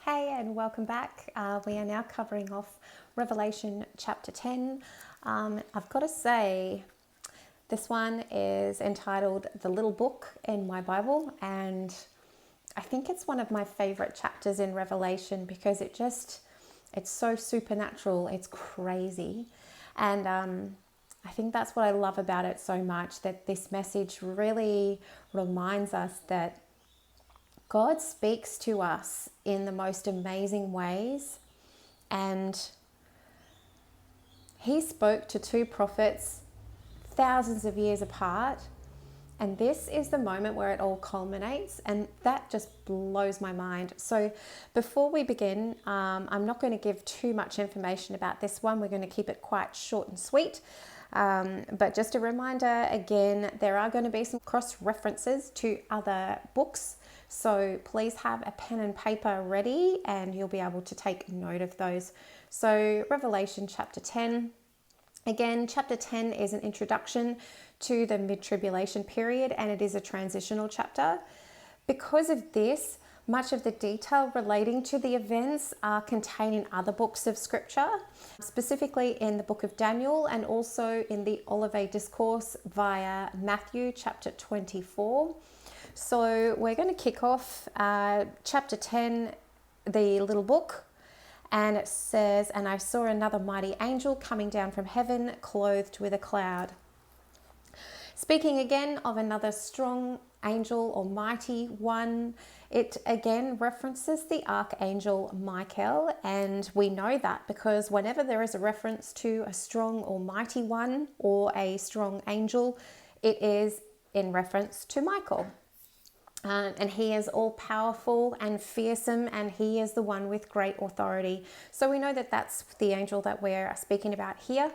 Hey, and welcome back. We are now covering off Revelation chapter 10. I've got to say, this one is entitled The Little Book in My Bible, and I think it's one of my favorite chapters in Revelation because it's so supernatural, it's crazy. And I think that's what I love about it so much, that this message really reminds us that God speaks to us in the most amazing ways, and He spoke to two prophets thousands of years apart, and this is the moment where it all culminates, and that just blows my mind. So before we begin, I'm not going to give too much information about this one. We're going to keep it quite short and sweet. But just a reminder, again, there are going to be some cross references to other books. So please have a pen and paper ready and you'll be able to take note of those. So Revelation chapter 10. Again, chapter 10 is an introduction to the mid-tribulation period, and it is a transitional chapter. Because of this, much of the detail relating to the events are contained in other books of scripture, specifically in the book of Daniel and also in the Olivet Discourse via Matthew chapter 24. So we're going to kick off chapter 10, the little book, and it says, "And I saw another mighty angel coming down from heaven, clothed with a cloud." Speaking again of another strong angel or mighty one, it again references the archangel Michael, and we know that because whenever there is a reference to a strong or mighty one or a strong angel, it is in reference to Michael. And he is all powerful and fearsome, and he is the one with great authority. So we know that that's the angel that we're speaking about here.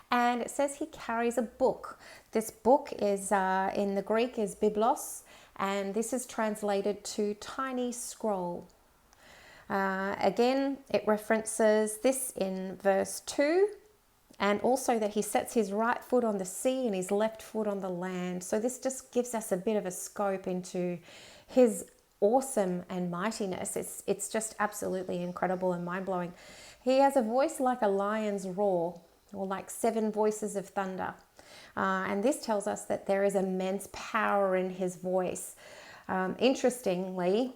And it says he carries a book. This book is in the Greek is biblos, and this is translated to tiny scroll. Again, it references this in verse 2. And also that he sets his right foot on the sea and his left foot on the land. So this just gives us a bit of a scope into his awesome and mightiness. It's just absolutely incredible and mind-blowing. He has a voice like a lion's roar, or like 7 voices of thunder. And this tells us that there is immense power in his voice. Interestingly,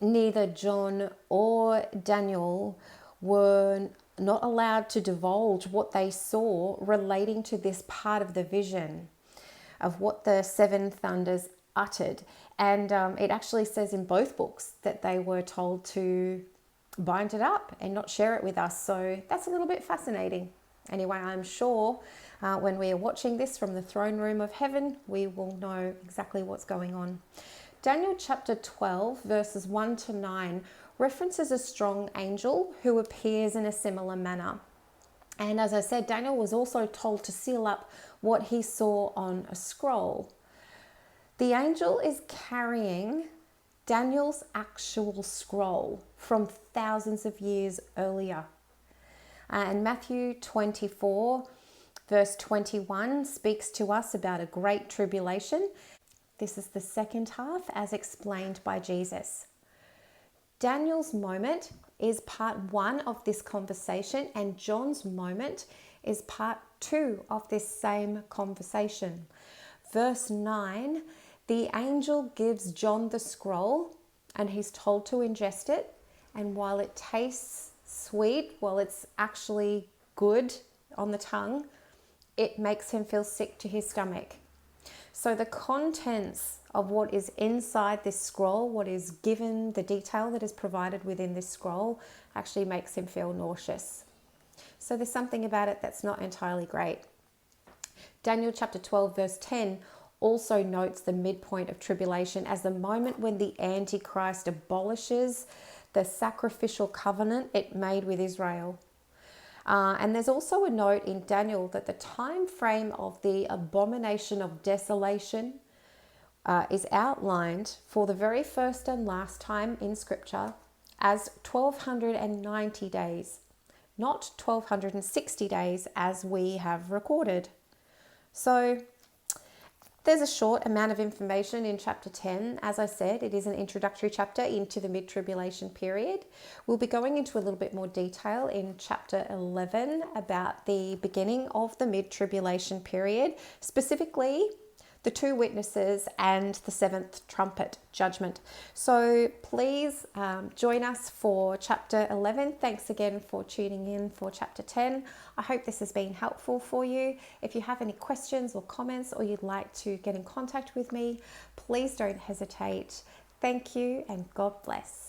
neither John or Daniel were not allowed to divulge what they saw relating to this part of the vision of what the 7 thunders uttered. And it actually says in both books that they were told to bind it up and not share it with us. So that's a little bit fascinating. Anyway, I'm sure when we are watching this from the throne room of heaven, we will know exactly what's going on. Daniel chapter 12, verses 1 to 9 references a strong angel who appears in a similar manner. And as I said, Daniel was also told to seal up what he saw on a scroll. The angel is carrying Daniel's actual scroll from thousands of years earlier. And Matthew 24, verse 21 speaks to us about a great tribulation. This is the second half as explained by Jesus. Daniel's moment is part 1 of this conversation, and John's moment is part 2 of this same conversation. Verse 9, the angel gives John the scroll and he's told to ingest it. And while it tastes sweet, while it's actually good on the tongue, it makes him feel sick to his stomach. So the contents of what is inside this scroll, what is given, the detail that is provided within this scroll actually makes him feel nauseous. So there's something about it that's not entirely great. Daniel chapter 12 verse 10 also notes the midpoint of tribulation as the moment when the Antichrist abolishes the sacrificial covenant it made with Israel. And there's also a note in Daniel that the time frame of the abomination of desolation is outlined for the very first and last time in scripture as 1290 days, not 1260 days as we have recorded. So There's a short amount of information in chapter 10. As I said, it is an introductory chapter into the mid-tribulation period. We'll be going into a little bit more detail in chapter 11 about the beginning of the mid-tribulation period, specifically the two witnesses and the seventh trumpet judgment. So please join us for chapter 11. Thanks again for tuning in for chapter 10. I hope this has been helpful for you. If you have any questions or comments, or you'd like to get in contact with me, please don't hesitate. Thank you and God bless.